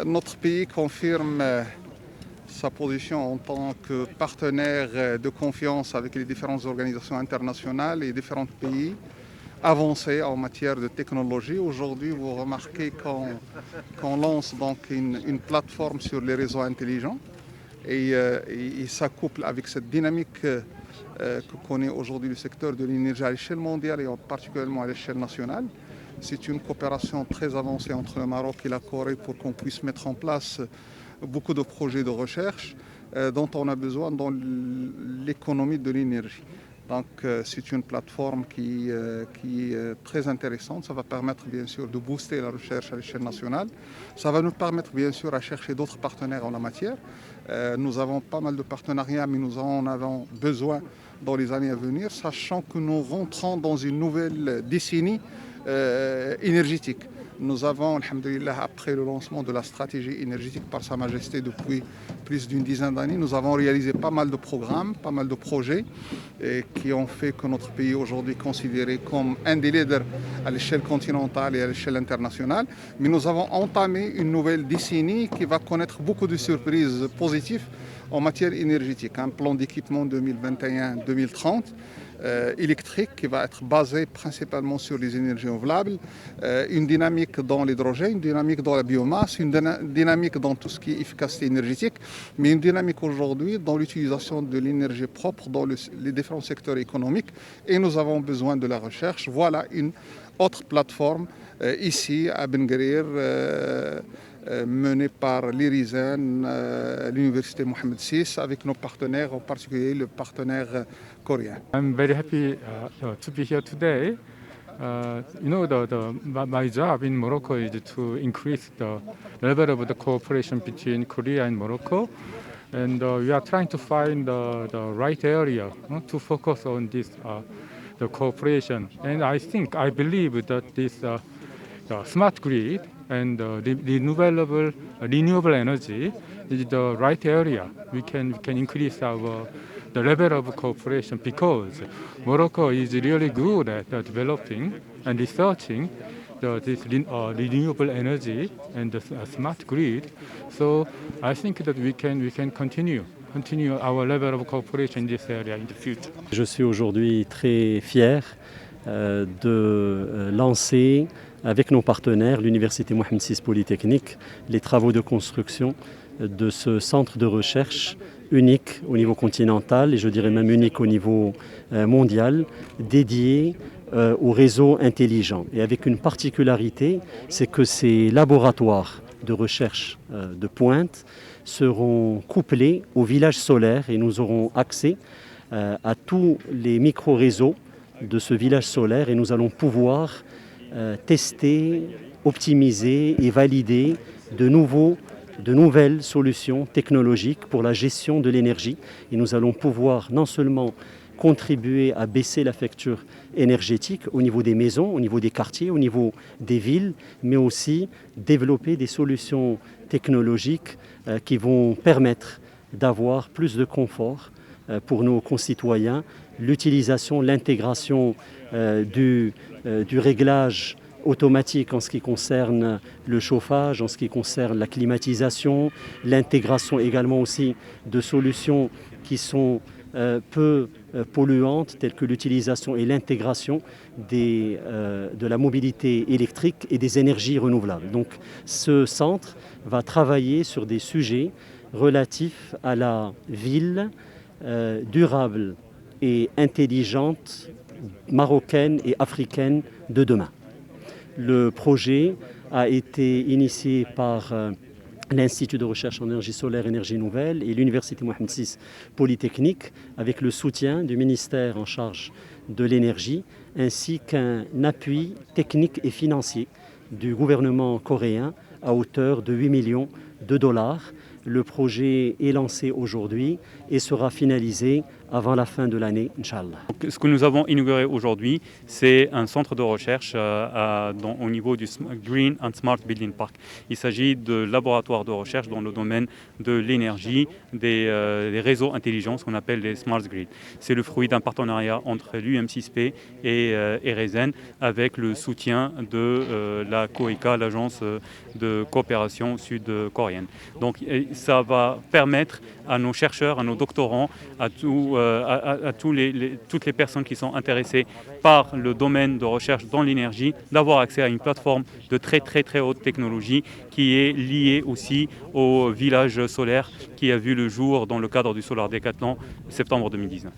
Notre pays confirme sa position en tant que partenaire de confiance avec les différentes organisations internationales et différents pays avancés en matière de technologie. Aujourd'hui, vous remarquez qu'on lance donc une plateforme sur les réseaux intelligents et ça couple avec cette dynamique que connaît aujourd'hui le secteur de l'énergie à l'échelle mondiale et particulièrement à l'échelle nationale. C'est une coopération très avancée entre le Maroc et la Corée pour qu'on puisse mettre en place beaucoup de projets de recherche dont on a besoin dans l'économie de l'énergie. Donc c'est une plateforme qui est très intéressante. Ça va permettre bien sûr de booster la recherche à l'échelle nationale. Ça va nous permettre bien sûr à chercher d'autres partenaires en la matière. Nous avons pas mal de partenariats, mais nous en avons besoin dans les années à venir, sachant que nous rentrons dans une nouvelle décennie énergétique. Nous avons, alhamdoulilah, après le lancement de la stratégie énergétique par Sa Majesté depuis plus d'une dizaine d'années, nous avons réalisé pas mal de programmes, pas mal de projets qui ont fait que notre pays aujourd'hui est considéré comme un des leaders à l'échelle continentale et à l'échelle internationale. Mais nous avons entamé une nouvelle décennie qui va connaître beaucoup de surprises positives en matière énergétique. Un plan d'équipement 2021-2030 électrique qui va être basé principalement sur les énergies renouvelables, une dynamique dans l'hydrogène, une dynamique dans la biomasse, une dynamique dans tout ce qui est efficacité énergétique, mais une dynamique aujourd'hui dans l'utilisation de l'énergie propre dans les différents secteurs économiques. Et nous avons besoin de la recherche. Voilà une autre plateforme ici à Ben Guerir, menée par l'IRISEN, l'Université Mohamed VI, avec nos partenaires, en particulier le partenaire coréen. I'm very happy to be here today. My job in Morocco is to increase the level of the cooperation between Korea and Morocco, and we are trying to find the right area to focus on this the cooperation. And I believe that this smart grid and renewable energy is the right area. We can increase the level of cooperation because Morocco is really good at developing and researching this renewable energy and the smart grid. So I think that we can continue our level of cooperation in this area in the future. Je suis aujourd'hui très fier de lancer avec nos partenaires, l'Université Mohamed VI Polytechnique, les travaux de construction de ce centre de recherche unique au niveau continental et je dirais même unique au niveau mondial, dédié au réseau intelligent. Et avec une particularité, c'est que ces laboratoires de recherche de pointe seront couplés au village solaire et nous aurons accès à tous les micro-réseaux de ce village solaire et nous allons pouvoir tester, optimiser et valider de nouvelles solutions technologiques pour la gestion de l'énergie. Et nous allons pouvoir non seulement contribuer à baisser la facture énergétique au niveau des maisons, au niveau des quartiers, au niveau des villes, mais aussi développer des solutions technologiques qui vont permettre d'avoir plus de confort pour nos concitoyens, l'utilisation, l'intégration du réglage automatique en ce qui concerne le chauffage, en ce qui concerne la climatisation, l'intégration également aussi de solutions qui sont peu polluantes telles que l'utilisation et l'intégration de la mobilité électrique et des énergies renouvelables. Donc ce centre va travailler sur des sujets relatifs à la ville durable et intelligente marocaine et africaine de demain. Le projet a été initié par l'Institut de recherche en énergie solaire et énergie nouvelle et l'Université Mohamed VI Polytechnique avec le soutien du ministère en charge de l'énergie ainsi qu'un appui technique et financier du gouvernement coréen à hauteur de 8 millions de dollars. Le projet est lancé aujourd'hui et sera finalisé avant la fin de l'année, Inch'Allah. Ce que nous avons inauguré aujourd'hui, c'est un centre de recherche au niveau du Green and Smart Building Park. Il s'agit de laboratoires de recherche dans le domaine de l'énergie, des réseaux intelligents, ce qu'on appelle les Smart Grid. C'est le fruit d'un partenariat entre l'UM6P et Resen avec le soutien de la COECA, l'agence de coopération sud-coréenne. Donc ça va permettre à nos chercheurs, à nos doctorants, à toutes les personnes qui sont intéressées par le domaine de recherche dans l'énergie, d'avoir accès à une plateforme de très haute technologie qui est liée aussi au village solaire qui a vu le jour dans le cadre du Solar Decathlon septembre 2019.